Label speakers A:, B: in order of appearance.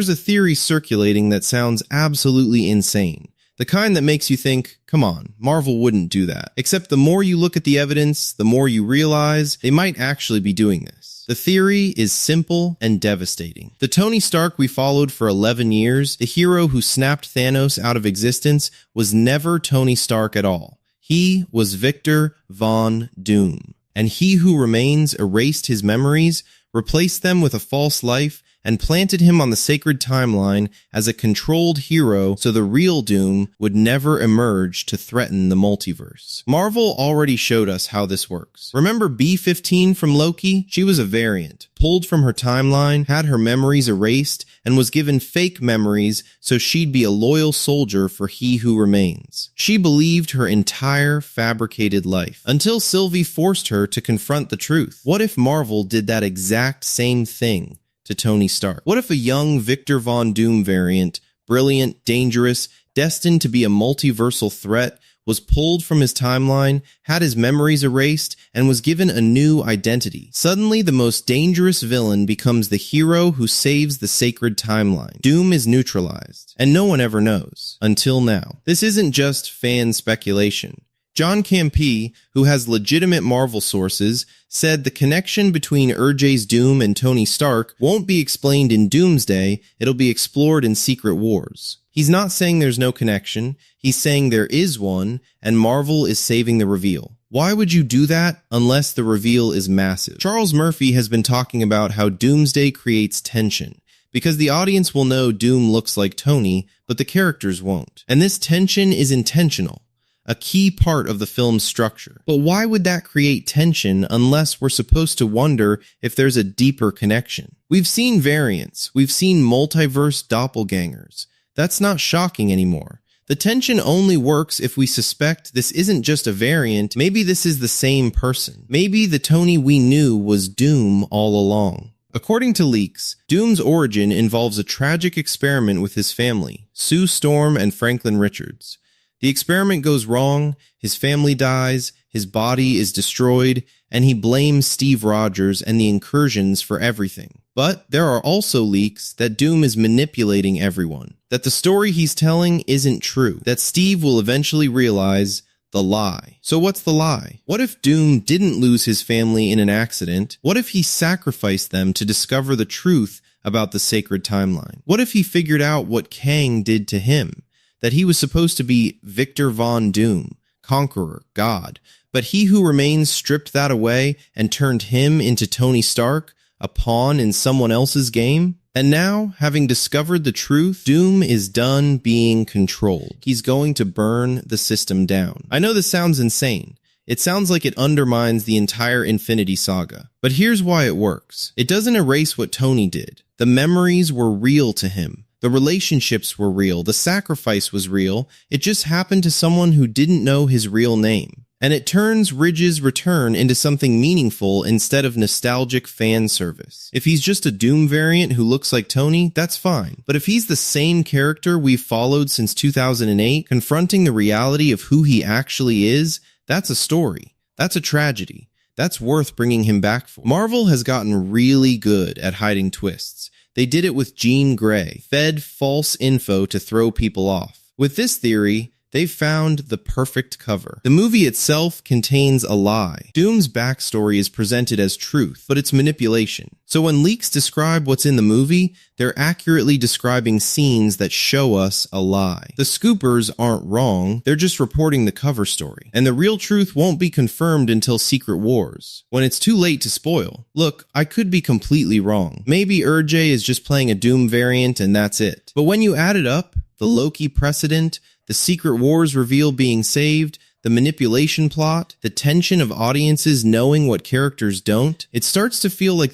A: There's a theory circulating that sounds absolutely insane. The kind that makes you think, come on, Marvel wouldn't do that. Except the more you look at the evidence, the more you realize they might actually be doing this. The theory is simple and devastating. The Tony Stark we followed for 11 years, the hero who snapped Thanos out of existence, was never Tony Stark at all. He was Victor Von Doom. And He Who Remains erased his memories, replaced them with a false life, and planted him on the sacred timeline as a controlled hero so the real Doom would never emerge to threaten the multiverse. Marvel already showed us how this works. Remember B-15 from Loki? She was a variant, pulled from her timeline, had her memories erased, and was given fake memories so she'd be a loyal soldier for He Who Remains. She believed her entire fabricated life, until Sylvie forced her to confront the truth. What if Marvel did that exact same thing to Tony Stark? What if a young Victor Von Doom variant, brilliant, dangerous, destined to be a multiversal threat, was pulled from his timeline, had his memories erased, and was given a new identity? Suddenly, the most dangerous villain becomes the hero who saves the sacred timeline. Doom is neutralized, and no one ever knows. Until now. This isn't just fan speculation. John Campea, who has legitimate Marvel sources, said the connection between Urge's Doom and Tony Stark won't be explained in Doomsday, it'll be explored in Secret Wars. He's not saying there's no connection, he's saying there is one, and Marvel is saving the reveal. Why would you do that unless the reveal is massive? Charles Murphy has been talking about how Doomsday creates tension, because the audience will know Doom looks like Tony, but the characters won't. And this tension is intentional, a key part of the film's structure. But why would that create tension unless we're supposed to wonder if there's a deeper connection? We've seen variants, we've seen multiverse doppelgangers. That's not shocking anymore. The tension only works if we suspect this isn't just a variant, maybe this is the same person. Maybe the Tony we knew was Doom all along. According to leaks, Doom's origin involves a tragic experiment with his family, Sue Storm and Franklin Richards. The experiment goes wrong, his family dies, his body is destroyed, and he blames Steve Rogers and the incursions for everything. But there are also leaks that Doom is manipulating everyone, that the story he's telling isn't true, that Steve will eventually realize the lie. So what's the lie? What if Doom didn't lose his family in an accident? What if he sacrificed them to discover the truth about the sacred timeline? What if he figured out what Kang did to him? That he was supposed to be Victor Von Doom, conqueror, God, but He Who Remains stripped that away and turned him into Tony Stark, a pawn in someone else's game? And now, having discovered the truth, Doom is done being controlled. He's going to burn the system down. I know this sounds insane. It sounds like it undermines the entire Infinity Saga. But here's why it works. It doesn't erase what Tony did. The memories were real to him. The relationships were real, the sacrifice was real, it just happened to someone who didn't know his real name. And it turns Ridge's return into something meaningful instead of nostalgic fan service. If he's just a Doom variant who looks like Tony, that's fine. But if he's the same character we've followed since 2008, confronting the reality of who he actually is, that's a story. That's a tragedy. That's worth bringing him back for. Marvel has gotten really good at hiding twists. They did it with Jean Grey, fed false info to throw people off. With this theory, they found the perfect cover. The movie itself contains a lie. Doom's backstory is presented as truth, but it's manipulation. So when leaks describe what's in the movie, they're accurately describing scenes that show us a lie. The scoopers aren't wrong, they're just reporting the cover story. And the real truth won't be confirmed until Secret Wars, when it's too late to spoil. Look, I could be completely wrong. Maybe Urge is just playing a Doom variant and that's it. But when you add it up, the Loki precedent, the Secret Wars reveal being saved, the manipulation plot, the tension of audiences knowing what characters don't, it starts to feel like